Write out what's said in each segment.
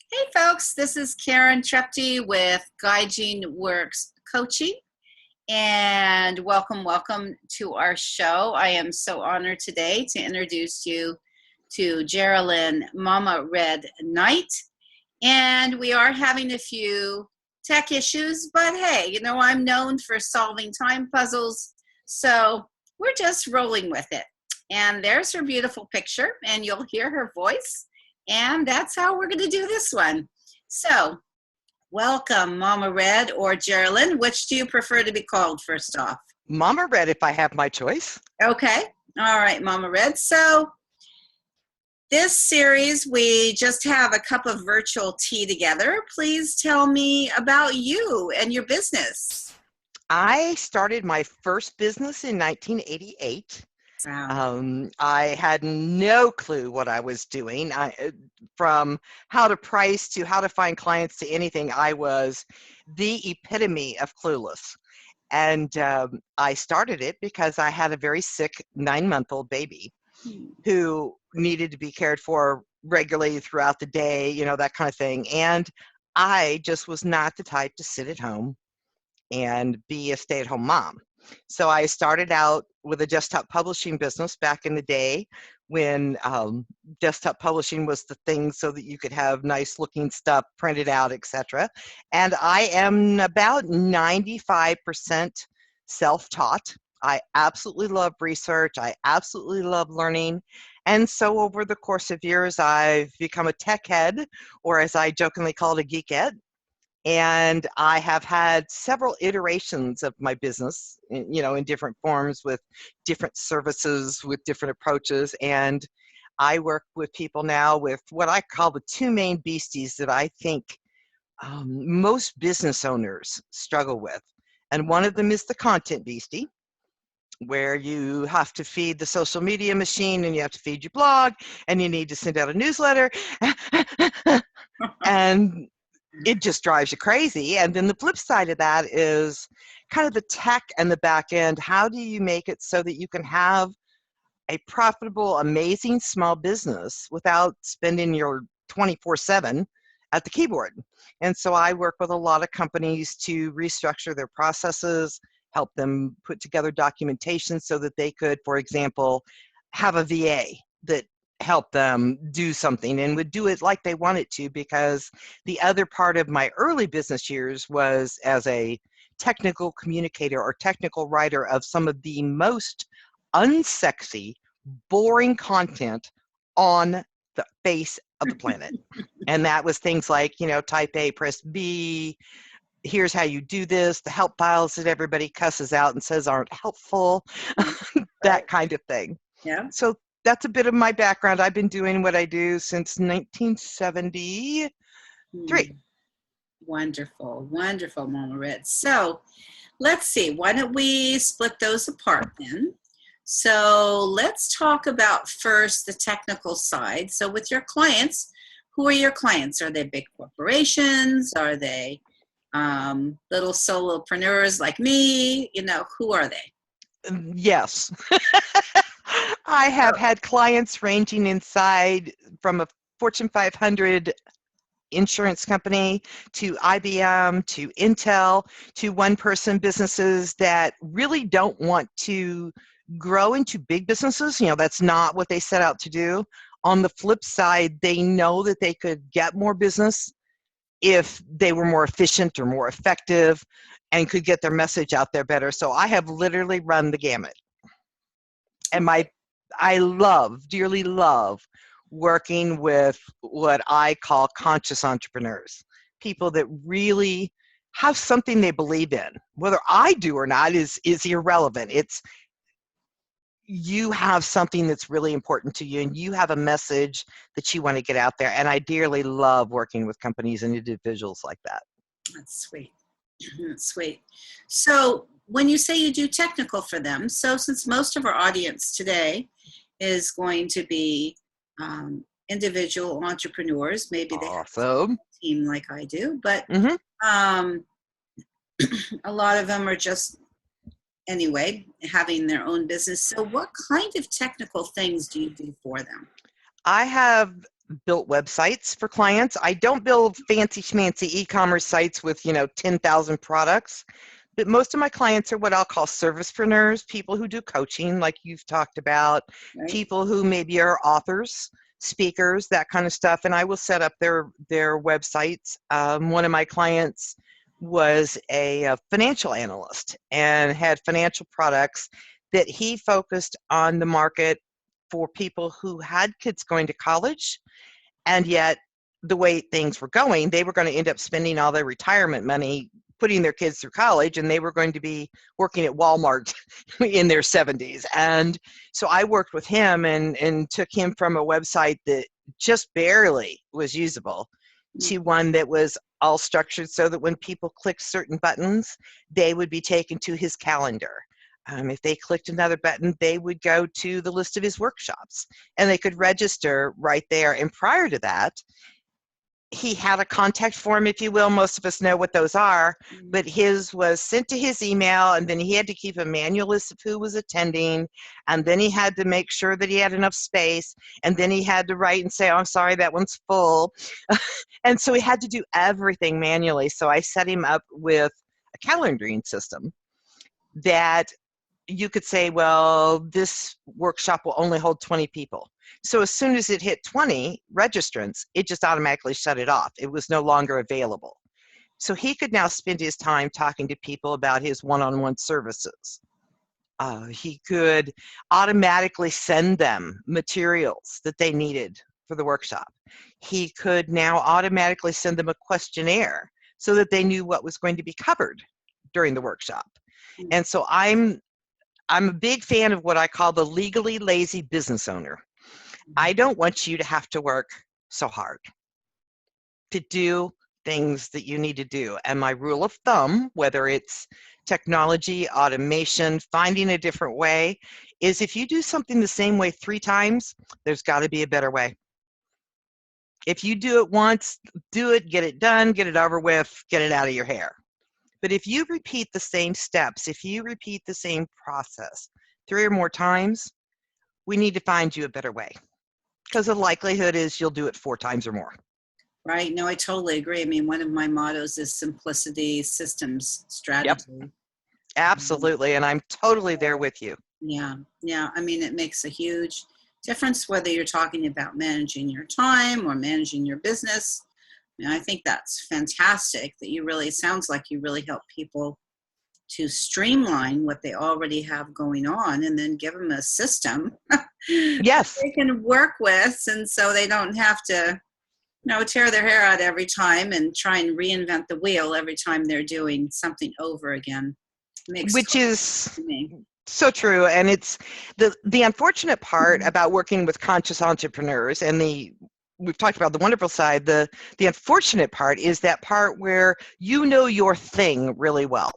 Hey folks, this is Karen Trepte with Gaijinworks Coaching, and welcome to our show. I am so honored today to introduce you to Geraldine Mama Red Knight, and we are having a few tech issues, but hey, I'm known for solving time puzzles, so we're just rolling with it. And there's her beautiful picture, and you'll hear her voice. And that's how we're going to do this one. So, welcome, Mama Red or Geraldine. Which do you prefer to be called first off? Mama Red, if I have my choice. Okay. All right, Mama Red. So, this series, we just have a cup of virtual tea together. Please tell me about you and your business. I started my first business in 1988. Wow. I had no clue what I was doing. From how to price to how to find clients to anything, I was the epitome of clueless. And I started it because I had a very sick 9-month-old baby who needed to be cared for regularly throughout the day, that kind of thing. And I just was not the type to sit at home and be a stay-at-home mom. So I started out with a desktop publishing business back in the day when desktop publishing was the thing, so that you could have nice looking stuff printed out, etc. And I am about 95% self-taught. I absolutely love research. I absolutely love learning. And so over the course of years, I've become a tech head, or as I jokingly call it, a geekette. And I have had several iterations of my business, in different forms with different services, with different approaches. And I work with people now with what I call the two main beasties that I think most business owners struggle with. And one of them is the content beastie, where you have to feed the social media machine and you have to feed your blog and you need to send out a newsletter. And it just drives you crazy. And then the flip side of that is kind of the tech and the back end. How do you make it so that you can have a profitable, amazing small business without spending your 24/7 at the keyboard? And so I work with a lot of companies to restructure their processes, help them put together documentation so that they could, for example, have a VA that help them do something and would do it like they wanted to. Because the other part of my early business years was as a technical communicator or technical writer of some of the most unsexy, boring content on the face of the planet. And that was things like, type A, press B, here's how you do this, the help files that everybody cusses out and says aren't helpful, that kind of thing. Yeah. So that's a bit of my background. I've been doing what I do since 1973. Wonderful, wonderful, Mama Red. So let's see, why don't we split those apart then? So let's talk about first the technical side. So with your clients, who are your clients? Are they big corporations? Are they little solopreneurs like me? Who are they? Yes. I have had clients ranging inside from a Fortune 500 insurance company to IBM to Intel to one-person businesses that really don't want to grow into big businesses. That's not what they set out to do. On the flip side, they know that they could get more business if they were more efficient or more effective and could get their message out there better. So I have literally run the gamut. And I dearly love working with what I call conscious entrepreneurs, people that really have something they believe in. Whether I do or not is irrelevant. It's you have something that's really important to you and you have a message that you want to get out there. And I dearly love working with companies and individuals like that. That's sweet. That's sweet. So when you say you do technical for them, so since most of our audience today is going to be individual entrepreneurs, maybe they have a team like I do, but a lot of them are just, anyway, having their own business. So what kind of technical things do you do for them? I have built websites for clients. I don't build fancy schmancy e-commerce sites with, 10,000 products, but most of my clients are what I'll call servicepreneurs, people who do coaching like you've talked about, Right. people who maybe are authors, speakers, that kind of stuff, and I will set up their websites. One of my clients was a financial analyst and had financial products that he focused on the market for people who had kids going to college, and yet the way things were going, they were going to end up spending all their retirement money putting their kids through college, and they were going to be working at Walmart in their 70s. And so I worked with him and took him from a website that just barely was usable to one that was all structured so that when people clicked certain buttons, they would be taken to his calendar. If they clicked another button, they would go to the list of his workshops, and they could register right there. And prior to that, he had a contact form, if you will. Most of us know what those are, but his was sent to his email, and then he had to keep a manual list of who was attending, and then he had to make sure that he had enough space, and then he had to write and say, oh, I'm sorry, that one's full. And so he had to do everything manually. So I set him up with a calendaring system that you could say, well, this workshop will only hold 20 people. So as soon as it hit 20 registrants, it just automatically shut it off. It was no longer available. So he could now spend his time talking to people about his one-on-one services. He could automatically send them materials that they needed for the workshop. He could now automatically send them a questionnaire so that they knew what was going to be covered during the workshop. And so I'm a big fan of what I call the legally lazy business owner. I don't want you to have to work so hard to do things that you need to do. And my rule of thumb, whether it's technology, automation, finding a different way, is if you do something the same way 3 times, there's got to be a better way. If you do it once, do it, get it done, get it over with, get it out of your hair. But if you repeat the same steps, if you repeat the same process 3 or more times, we need to find you a better way, because the likelihood is you'll do it 4 times or more. Right. No, I totally agree. I mean, one of my mottos is simplicity, systems, strategy. Yep, absolutely. And I'm totally there with you. Yeah. Yeah. I mean, it makes a huge difference whether you're talking about managing your time or managing your business. And I think that's fantastic that you really, it sounds like you really help people to streamline what they already have going on and then give them a system Yes. they can work with. And so they don't have to, tear their hair out every time and try and reinvent the wheel every time they're doing something over again. Which is so true. And it's the unfortunate part about working with conscious entrepreneurs, and we've talked about the wonderful side. The unfortunate part is that part where you know your thing really well.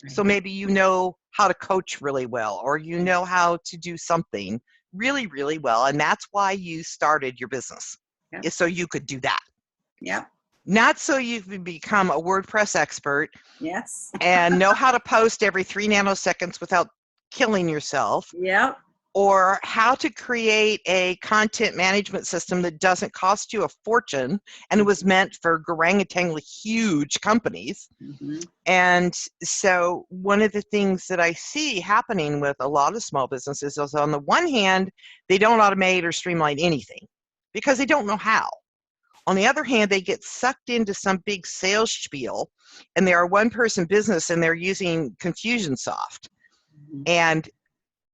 Right. So maybe you know how to coach really well, or you know how to do something really, really well. And that's why you started your business, is so you could do that. Yeah. Not so you can become a WordPress expert. Yes. And know how to post every 3 nanoseconds without killing yourself. Yep. Or how to create a content management system that doesn't cost you a fortune and it was meant for garangutangly huge companies. Mm-hmm. And so one of the things that I see happening with a lot of small businesses is, on the one hand, they don't automate or streamline anything because they don't know how. On the other hand, they get sucked into some big sales spiel, and they're a one-person business, and they're using Confusionsoft. Mm-hmm. And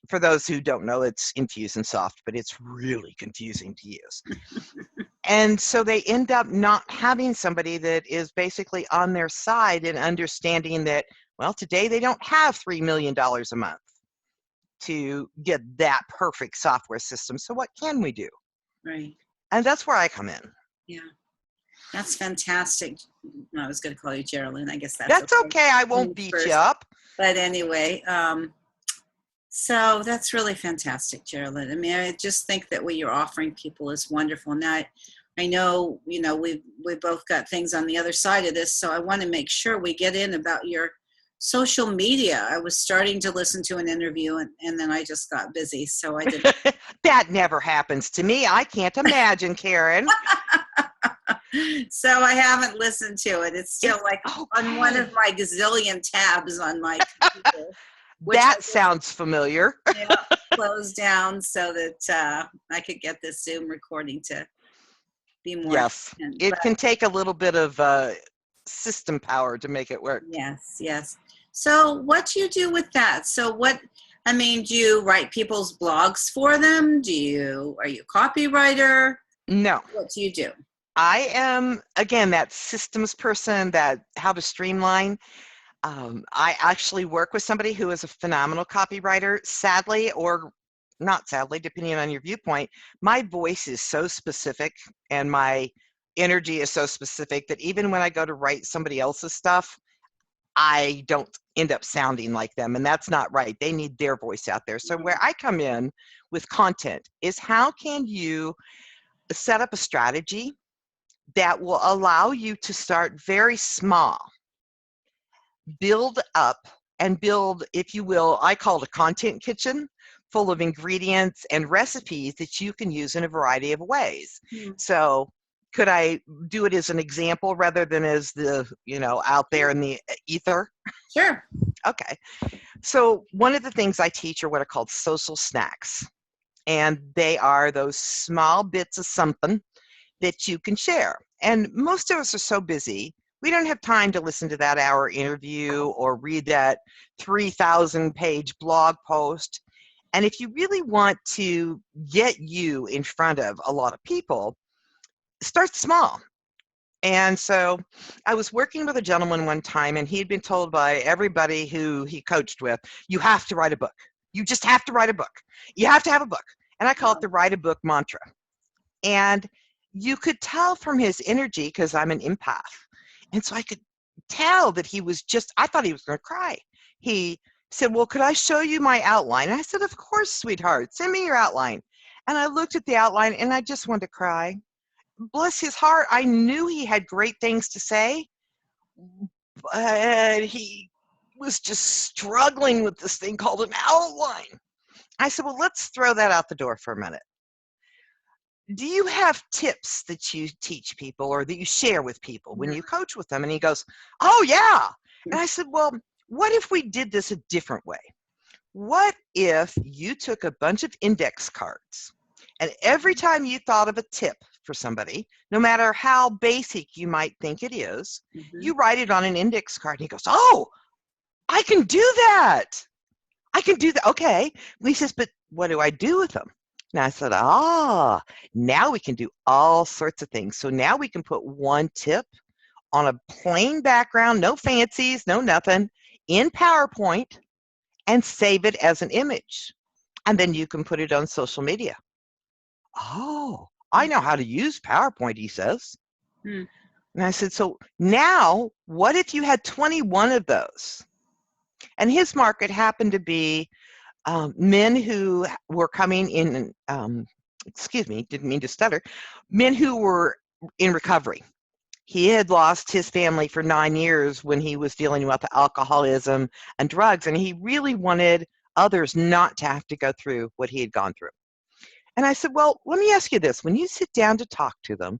for those who don't know, it's Infusionsoft, but it's really confusing to use. And so they end up not having somebody that is basically on their side and understanding that, well, today they don't have $3 million a month to get that perfect software system. So what can we do? Right. And that's where I come in. Yeah. That's fantastic. I was going to call you Geraldine. I guess that's okay. I won't beat you up. But anyway, so that's really fantastic, Geraldine. I mean, I just think that what you're offering people is wonderful. Now, I know, we both got things on the other side of this, so I want to make sure we get in about your social media. I was starting to listen to an interview and then I just got busy. So I didn't. That never happens to me. I can't imagine, Karen. So I haven't listened to it. It's still like on one of Okay. my gazillion tabs on my computer, which I That just, sounds familiar. yeah, closed down so that I could get this Zoom recording to be more Yes, efficient. it But can take a little bit of system power to make it work. yes, yes. So what do you do with that? So I mean, do you write people's blogs for them? Are you a copywriter? No, What do you do? I am, again, that systems person, that how to streamline. I actually work with somebody who is a phenomenal copywriter. Sadly, or not sadly, depending on your viewpoint, my voice is so specific and my energy is so specific that even when I go to write somebody else's stuff, I don't end up sounding like them, and that's not right. They need their voice out there. So where I come in with content is, how can you set up a strategy that will allow you to start very small, build up and build, if you will, I call it a content kitchen full of ingredients and recipes that you can use in a variety of ways. Hmm. So could I do it as an example rather than as the, out there in the ether? Sure. Okay. So one of the things I teach are what are called social snacks. And they are those small bits of something that you can share. And most of us are so busy, we don't have time to listen to that hour interview or read that 3,000 page blog post. And if you really want to get you in front of a lot of people, start small. And so I was working with a gentleman one time, and he had been told by everybody who he coached with, you have to write a book. You just have to write a book. You have to have a book. And I call it the write a book mantra. And you could tell from his energy, because I'm an empath. And so I could tell that he was just, I thought he was going to cry. He said, well, could I show you my outline? And I said, of course, sweetheart, send me your outline. And I looked at the outline and I just wanted to cry. Bless his heart, I knew he had great things to say, but he was just struggling with this thing called an outline. I said, well, let's throw that out the door for a minute. Do you have tips that you teach people or that you share with people when you coach with them? And he goes, oh, yeah. And I said, well, what if we did this a different way? What if you took a bunch of index cards, and every time you thought of a tip for somebody, no matter how basic you might think it is, you write it on an index card? And he goes, oh, I can do that. I can do that. Okay. And he says, but what do I do with them? And I said, now we can do all sorts of things. So now we can put one tip on a plain background, no fancies, no nothing, in PowerPoint, and save it as an image. And then you can put it on social media. Oh, I know how to use PowerPoint, he says. And I said, so now what if you had 21 of those? And his market happened to be men who were coming in, excuse me, didn't mean to stutter, men who were in recovery. He had lost his family for 9 years when he was dealing with alcoholism and drugs, and he really wanted others not to have to go through what he had gone through. And I said, well, let me ask you this. When you sit down to talk to them,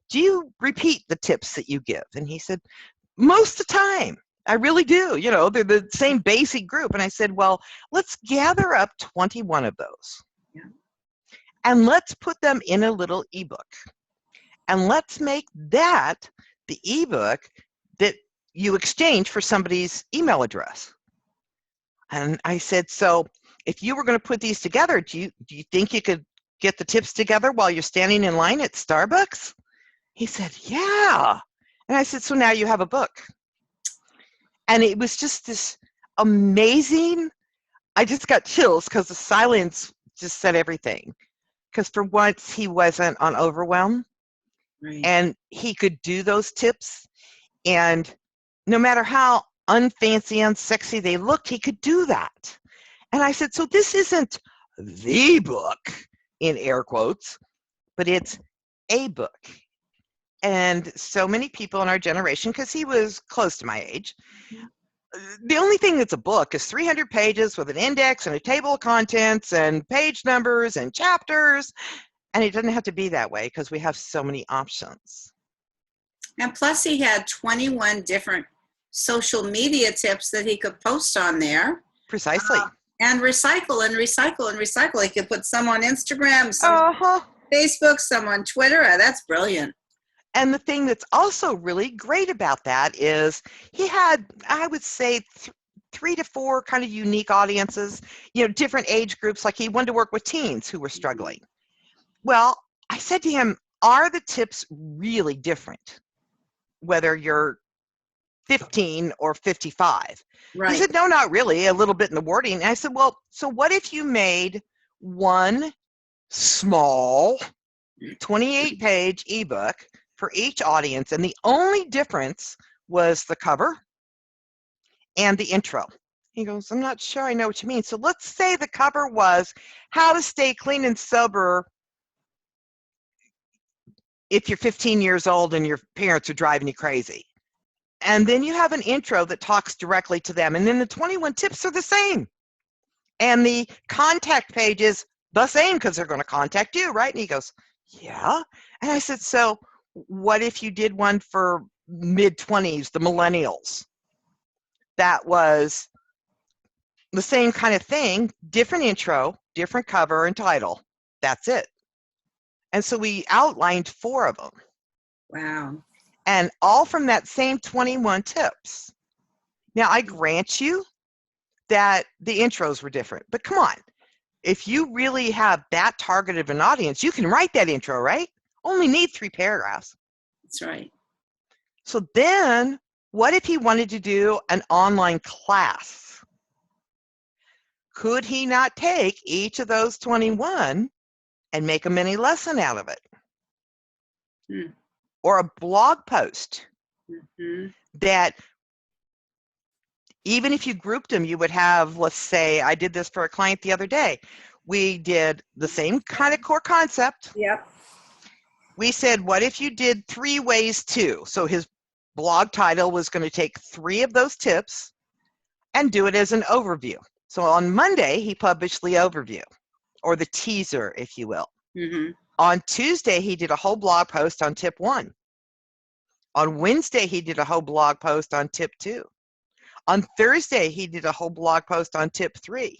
do you repeat the tips that you give? And he said, most of the time. I really do. They're the same basic group. And I said, well, let's gather up 21 of those. Yeah. And let's put them in a little ebook. And let's make that the ebook that you exchange for somebody's email address. And I said, so if you were going to put these together, do you think you could get the tips together while you're standing in line at Starbucks? He said, yeah. And I said, so now you have a book. And it was just this amazing, I just got chills because the silence just said everything. Because for once he wasn't on overwhelm. Right. And he could do those tips. And no matter how unfancy, unsexy they looked, he could do that. And I said, so this isn't the book, in air quotes, but it's a book. And so many people in our generation, because he was close to my age, The only thing that's a book is 300 pages with an index and a table of contents and page numbers and chapters. And it doesn't have to be that way because we have so many options. And plus he had 21 different social media tips that he could post on there. Precisely. And recycle and recycle and recycle. He could put some on Instagram, some on Facebook, some on Twitter. That's brilliant. And the thing that's also really great about that is he had, I would say, 3 to 4 kind of unique audiences, different age groups. Like he wanted to work with teens who were struggling. Well, I said to him, are the tips really different, whether you're 15 or 55? Right. He said, no, not really, a little bit in the wording. And I said, well, so what if you made one small 28-page ebook for each audience, and the only difference was the cover and the intro? He goes, I'm not sure I know what you mean. So let's say the cover was how to stay clean and sober if you're 15 years old and your parents are driving you crazy. And then you have an intro that talks directly to them. And then the 21 tips are the same. And the contact page is the same because they're going to contact you, right? And he goes, yeah. And I said, so what if you did one for mid-20s, the millennials? That was the same kind of thing, different intro, different cover and title. That's it. And so we outlined 4 of them. Wow. And all from that same 21 tips. Now, I grant you that the intros were different, but come on. If you really have that target of an audience, you can write that intro, right? Only need 3 paragraphs. That's right. So then, what if he wanted to do an online class? Could he not take each of those 21 and make a mini lesson out of it? Or a blog post that even if you grouped them, you would have, let's say, I did this for a client the other day. We did the same kind of core concept. Yep. We said, what if you did 3 ways to? So his blog title was going to take 3 of those tips and do it as an overview. So on Monday, he published the overview, or the teaser, if you will. On Tuesday, he did a whole blog post on tip 1. On Wednesday, he did a whole blog post on tip 2. On Thursday, he did a whole blog post on tip 3.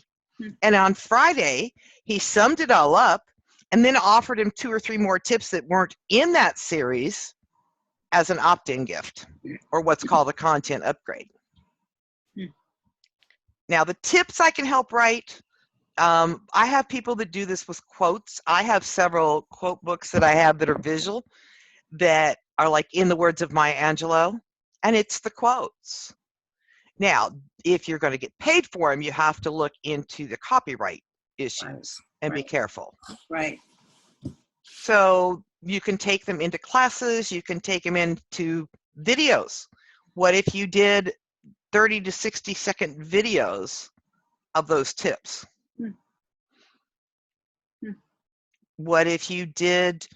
And on Friday, he summed it all up and then offered him 2 or 3 more tips that weren't in that series as an opt-in gift, or what's called a content upgrade. Now, the tips I can help write, I have people that do this with quotes. I have several quote books that I have that are visual, that are like in the words of Maya Angelou, and it's the quotes. Now, if you're going to get paid for them, you have to look into the copyright issues and be careful. Right. So you can take them into classes, you can take them into videos. What if you did 30 to 60-second videos of those tips? What if you did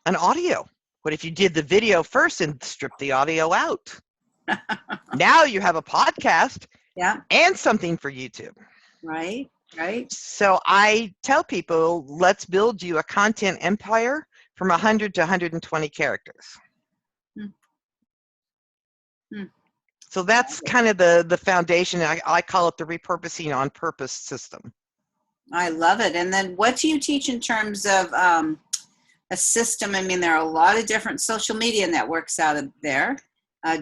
an audio? What if you did the video first and stripped the audio out? Now you have a podcast and something for YouTube. Right, right. So I tell people, let's build you a content empire from 100 to 120 characters. So that's kind of the foundation. I call it the repurposing on purpose system. I love it. And then what do you teach in terms of a system? I mean, there are a lot of different social media networks out there.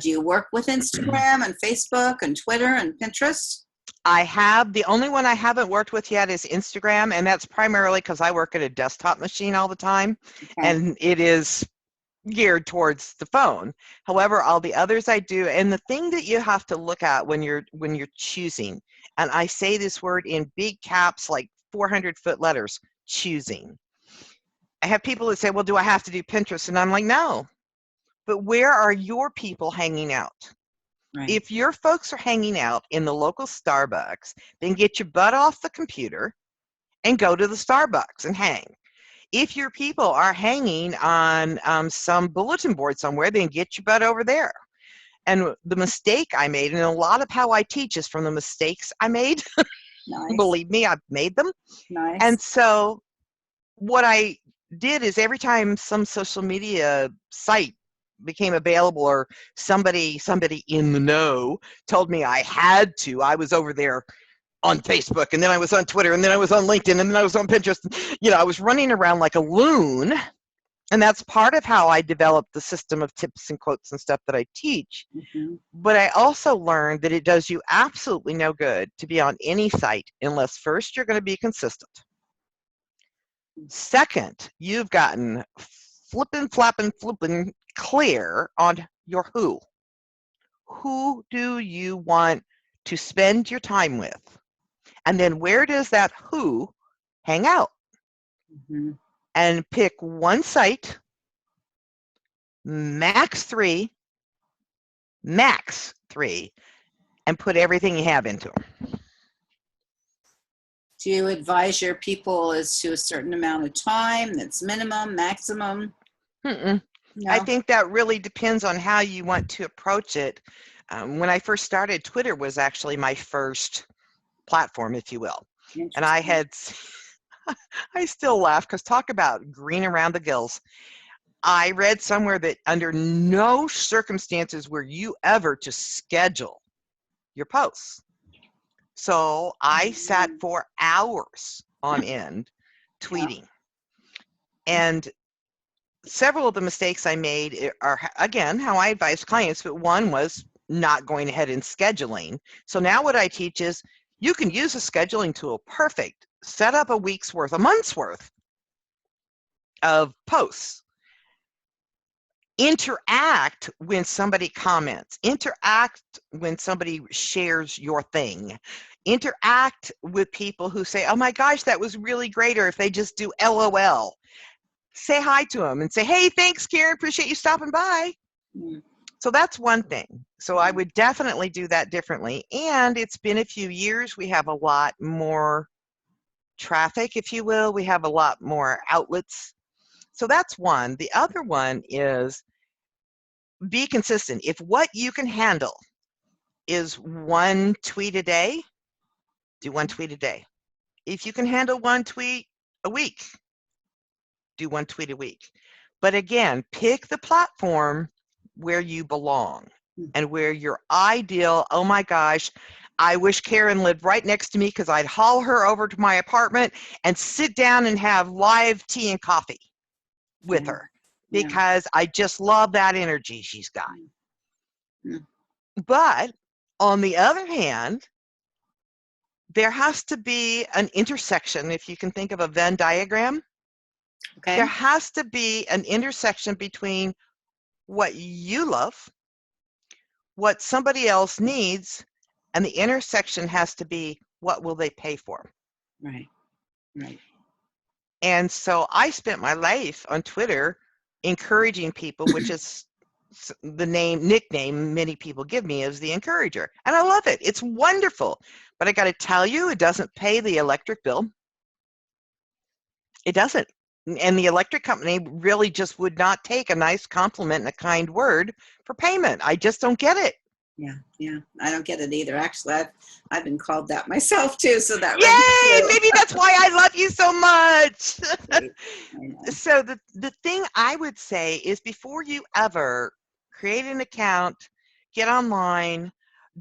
Do you work with Instagram and Facebook and Twitter and Pinterest? I have. The only one I haven't worked with yet is Instagram, and that's primarily because I work at a desktop machine all the time, and it is geared towards the phone. However, all the others I do, and the thing that you have to look at when you're choosing, and I say this word in big caps, like 400-foot letters, choosing. I have people that say, well, do I have to do Pinterest? And I'm like, no. But where are your people hanging out? Right. If your folks are hanging out in the local Starbucks, then get your butt off the computer and go to the Starbucks and hang. If your people are hanging on some bulletin board somewhere, then get your butt over there. And the mistake I made, and a lot of how I teach is from the mistakes I made. Nice. Believe me, I've made them. Nice. And so what I did is every time some social media site became available or somebody in the know told me I had to, I was over there on Facebook, and then I was on Twitter, and then I was on LinkedIn, and then I was on Pinterest. You know, I was running around like a loon. And that's part of how I developed the system of tips and quotes and stuff that I teach. Mm-hmm. But I also learned that it does you absolutely no good to be on any site unless first you're going to be consistent. Second, you've gotten flippin' clear on your who. Who do you want to spend your time with? And then where does that who hang out? Mm-hmm. And pick one site, max three, and put everything you have into them. Do you advise your people as to a certain amount of time that's minimum, maximum? No. I think that really depends on how you want to approach it. When I first started, Twitter was actually my first platform, if you will. And I had, I still laugh because talk about green around the gills. I read somewhere that under no circumstances were you ever to schedule your posts. So I sat for hours on end tweeting. Yeah. And several of the mistakes I made are, again, how I advise clients, but one was not going ahead and scheduling. So now what I teach is you can use a scheduling tool. Perfect. Set up a week's worth, a month's worth of posts. Interact when somebody comments. Interact when somebody shares your thing. Interact with people who say, oh my gosh, that was really great, or if they just do LOL. Say hi to them and say, hey, thanks, Karen, appreciate you stopping by. Mm. So that's one thing. So I would definitely do that differently. And it's been a few years. We have a lot more traffic, if you will. We have a lot more outlets. So that's one. The other one is be consistent. If what you can handle is one tweet a day, do one tweet a day. If you can handle one tweet a week, do one tweet a week. But again, pick the platform where you belong and where your ideal, oh my gosh, I wish Karen lived right next to me because I'd haul her over to my apartment and sit down and have live tea and coffee with her because I just love that energy she's got. But on the other hand, there has to be an intersection. If you can think of a Venn diagram, there has to be an intersection between what you love, what somebody else needs, and the intersection has to be what will they pay for. Right, right. And so I spent my life on Twitter encouraging people, which is the nickname many people give me is the encourager. And I love it. It's wonderful. But I got to tell you, it doesn't pay the electric bill. It doesn't. And the electric company really just would not take a nice compliment and a kind word for payment. I just don't get it. Yeah. I don't get it either. Actually, I've been called that myself too. So that yay! Maybe that's why I love you so much. So the thing I would say is before you ever create an account, get online,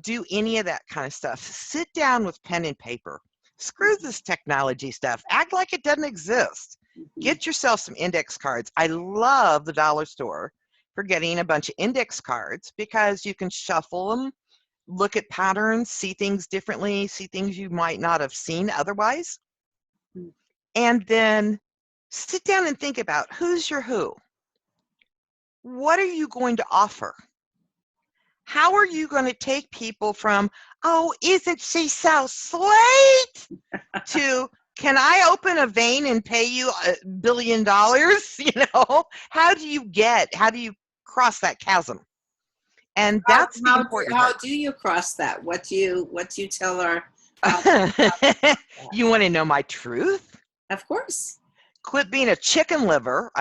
do any of that kind of stuff, sit down with pen and paper. Screw this technology stuff. Act like it doesn't exist. Get yourself some index cards. I love the dollar store for getting a bunch of index cards because you can shuffle them, look at patterns, see things differently, see things you might not have seen otherwise. And then sit down and think about who's your who. What are you going to offer? How are you going to take people from, oh, isn't she so sweet, to, can I open a vein and pay you $1 billion? You know, how do you cross that chasm? And that's the important part. How do you cross that? What do you tell our You want to know my truth? Of course. Quit being a chicken liver.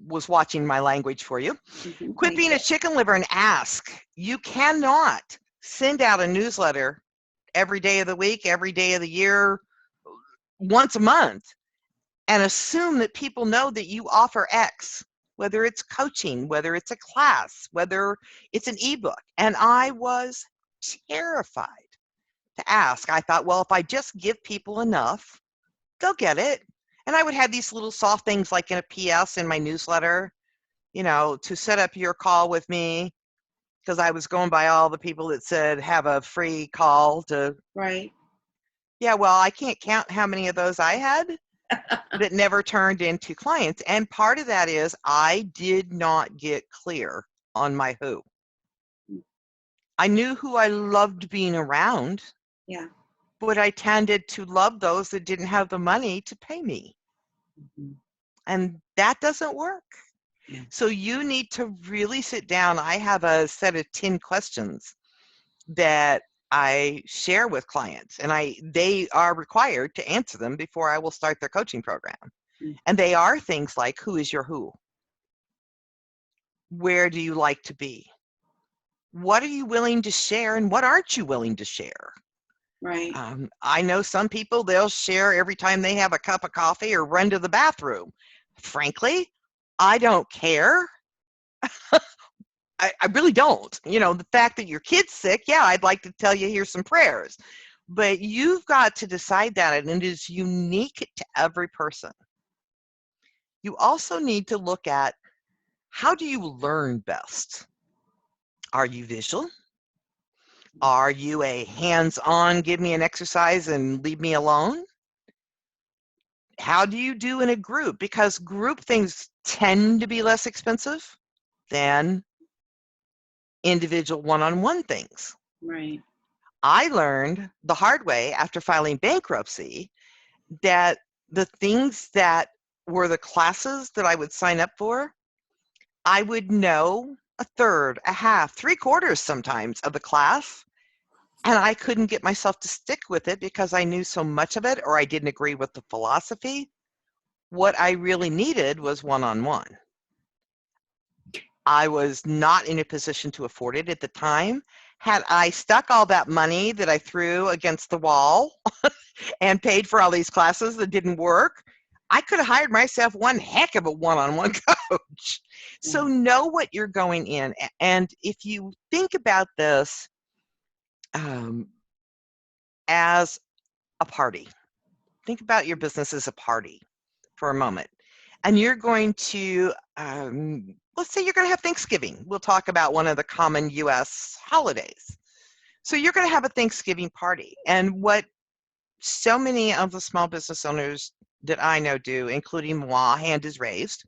was watching my language for you. Quit Thank being you. a chicken liver and ask. You cannot send out a newsletter every day of the week, every day of the year, once a month, and assume that people know that you offer X, whether it's coaching, whether it's a class, whether it's an ebook. And I was terrified to ask. I thought, well, if I just give people enough, they'll get it. And I would have these little soft things like in a PS in my newsletter, you know, to set up your call with me, because I was going by all the people that said have a free call to. Right. Yeah, well, I can't count how many of those I had that never turned into clients. And part of that is I did not get clear on my who. I knew who I loved being around, Yeah. but I tended to love those that didn't have the money to pay me. And that doesn't work. Yeah. So you need to really sit down. I have a set of 10 questions that I share with clients, and they are required to answer them before I will start their coaching program. And they are things like, who is your who? Where do you like to be? What are you willing to share and what aren't you willing to share? Right. I know some people, they'll share every time they have a cup of coffee or run to the bathroom. Frankly, I don't care. I really don't. You know, the fact that your kid's sick, yeah, I'd like to tell you here's some prayers. But you've got to decide that, and it is unique to every person. You also need to look at, how do you learn best? Are you visual? Are you a hands-on, give me an exercise and leave me alone? How do you do in a group? Because group things tend to be less expensive than individual one-on-one things. Right. I learned the hard way after filing bankruptcy that the things that were the classes that I would sign up for, I would know a third, a half, three-quarters sometimes of the class, and I couldn't get myself to stick with it because I knew so much of it or I didn't agree with the philosophy. What I really needed was one-on-one. I was not in a position to afford it at the time. Had I stuck all that money that I threw against the wall and paid for all these classes that didn't work, I could have hired myself one heck of a one-on-one coach. So know what you're going in. And if you think about this as a party, think about your business as a party for a moment. And you're going to, let's say you're going to have Thanksgiving. We'll talk about one of the common US holidays. So you're going to have a Thanksgiving party. And what so many of the small business owners that I know do, including moi, hand is raised,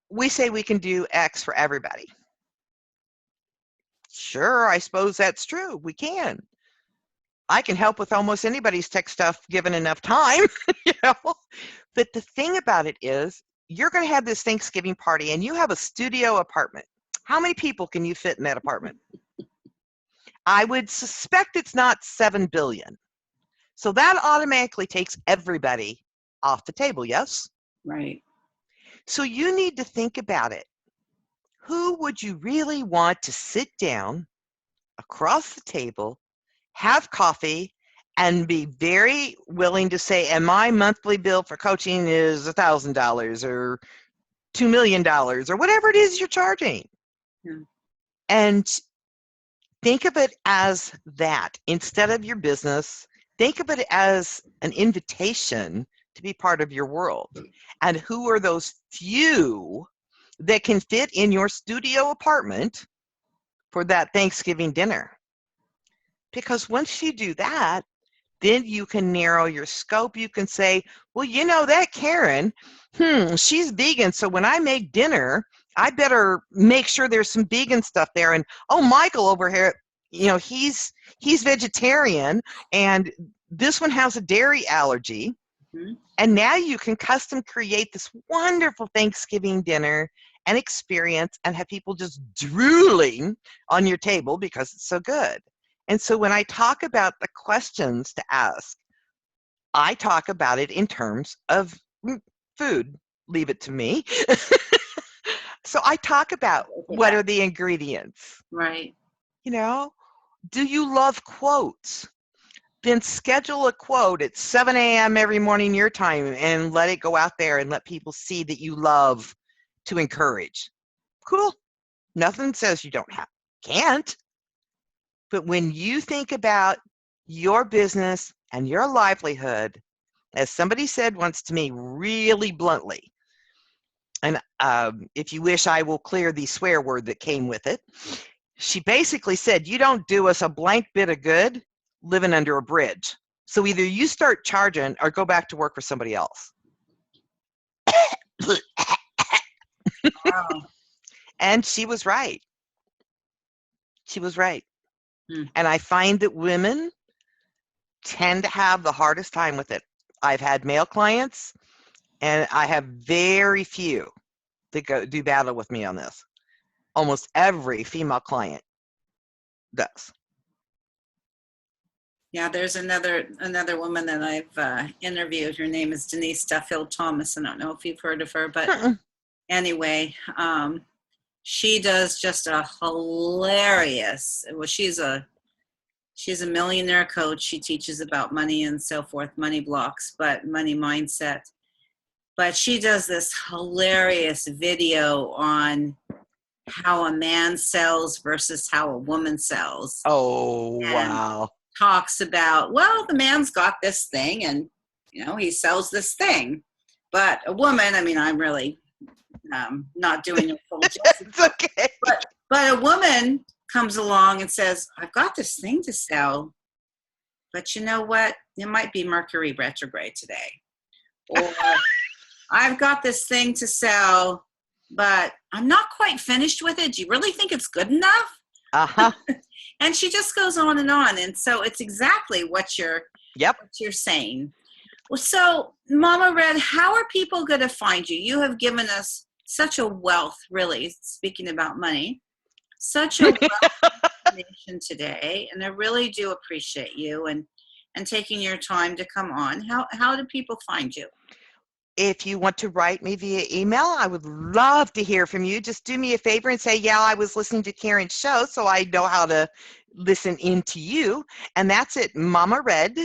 we say we can do X for everybody. Sure, I suppose that's true. We can. I can help with almost anybody's tech stuff given enough time, you know. But the thing about it is, you're going to have this Thanksgiving party and you have a studio apartment. How many people can you fit in that apartment? I would suspect it's not 7 billion. So that automatically takes everybody off the table, yes? Right. So you need to think about it. Who would you really want to sit down across the table, have coffee, and be very willing to say, and my monthly bill for coaching is $1,000 or $2 million or whatever it is you're charging. Yeah. And think of it as that. Instead of your business, think of it as an invitation to be part of your world. And who are those few that can fit in your studio apartment for that Thanksgiving dinner? Because once you do that, then you can narrow your scope. You can say, well, you know, that Karen, she's vegan. So when I make dinner, I better make sure there's some vegan stuff there. And oh, Michael over here, you know, he's vegetarian, and this one has a dairy allergy. And now you can custom create this wonderful Thanksgiving dinner and experience and have people just drooling on your table because it's so good. And so when I talk about the questions to ask, I talk about it in terms of food. Leave it to me. So I talk about Okay, what are the ingredients. right. You know, do you love quotes? Then schedule a quote at 7 a.m. every morning your time and let it go out there and let people see that you love to encourage. Cool. Nothing says you can't. But when you think about your business and your livelihood, as somebody said once to me really bluntly, and if you wish, I will clear the swear word that came with it. She basically said, you don't do us a blank bit of good living under a bridge. So either you start charging or go back to work for somebody else. Wow. And she was right. She was right. Hmm. And I find that women tend to have the hardest time with it. I've had male clients, and I have very few that do battle with me on this. Almost every female client does. Yeah, there's another woman that I've interviewed. Her name is Denise Duffield Thomas. I don't know if you've heard of her, but anyway, she does just a hilarious. Well, she's a millionaire coach. She teaches about money and so forth, money blocks, but money mindset. But she does this hilarious video on how a man sells versus how a woman sells. Oh, And wow. talks about, well, the man's got this thing and, he sells this thing. But a woman, I mean, I'm really not doing it full justice. It's okay. But a woman comes along and says, I've got this thing to sell, but you know what? It might be Mercury retrograde today. Or I've got this thing to sell, but I'm not quite finished with it. Do you really think it's good enough? Uh-huh. And she just goes on. And so it's exactly what you're saying. Well, so Mama Red, how are people going to find you? You have given us such a wealth, really, speaking about money, such a wealth of information today. And I really do appreciate you and taking your time to come on. How do people find you? If you want to write me via email, I would love to hear from you. Just do me a favor and say, yeah, I was listening to Karen's show, so I know how to listen into you. And that's it, Mama Red,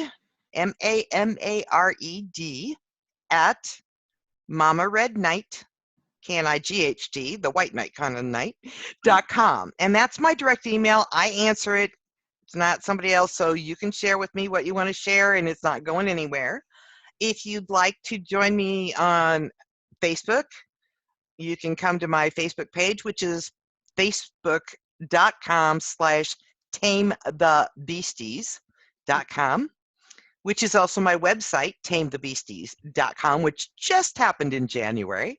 MAMARED, at Mama Red Knight, KNIGHT, the white knight kind of night.com. And that's my direct email. I answer it. It's not somebody else, so you can share with me what you want to share, and it's not going anywhere. If you'd like to join me on Facebook, you can come to my Facebook page, which is facebook.com/tamethebeasties.com, which is also my website, tamethebeasties.com, which just happened in January.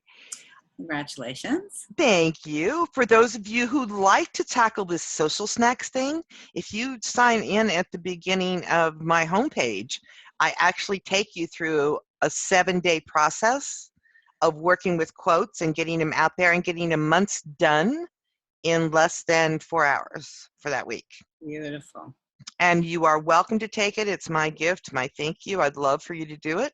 Congratulations. Thank you. For those of you who'd like to tackle this social snacks thing, if you sign in at the beginning of my homepage, I actually take you through a 7-day process of working with quotes and getting them out there and getting a month's done in less than 4 hours for that week. Beautiful. And you are welcome to take it. It's my gift, my thank you. I'd love for you to do it.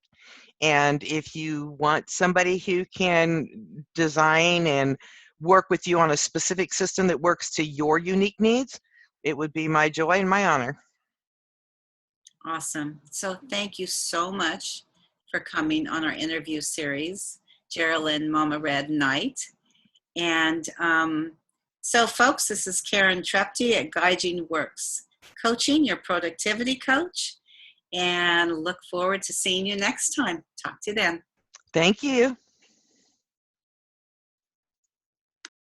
And if you want somebody who can design and work with you on a specific system that works to your unique needs, it would be my joy and my honor. Awesome. So thank you so much for coming on our interview series, Geraldine Mama Red Knight. And so folks, this is Karen Trepte at Gaijinworks Coaching, your productivity coach. And look forward to seeing you next time. Talk to you then. Thank you.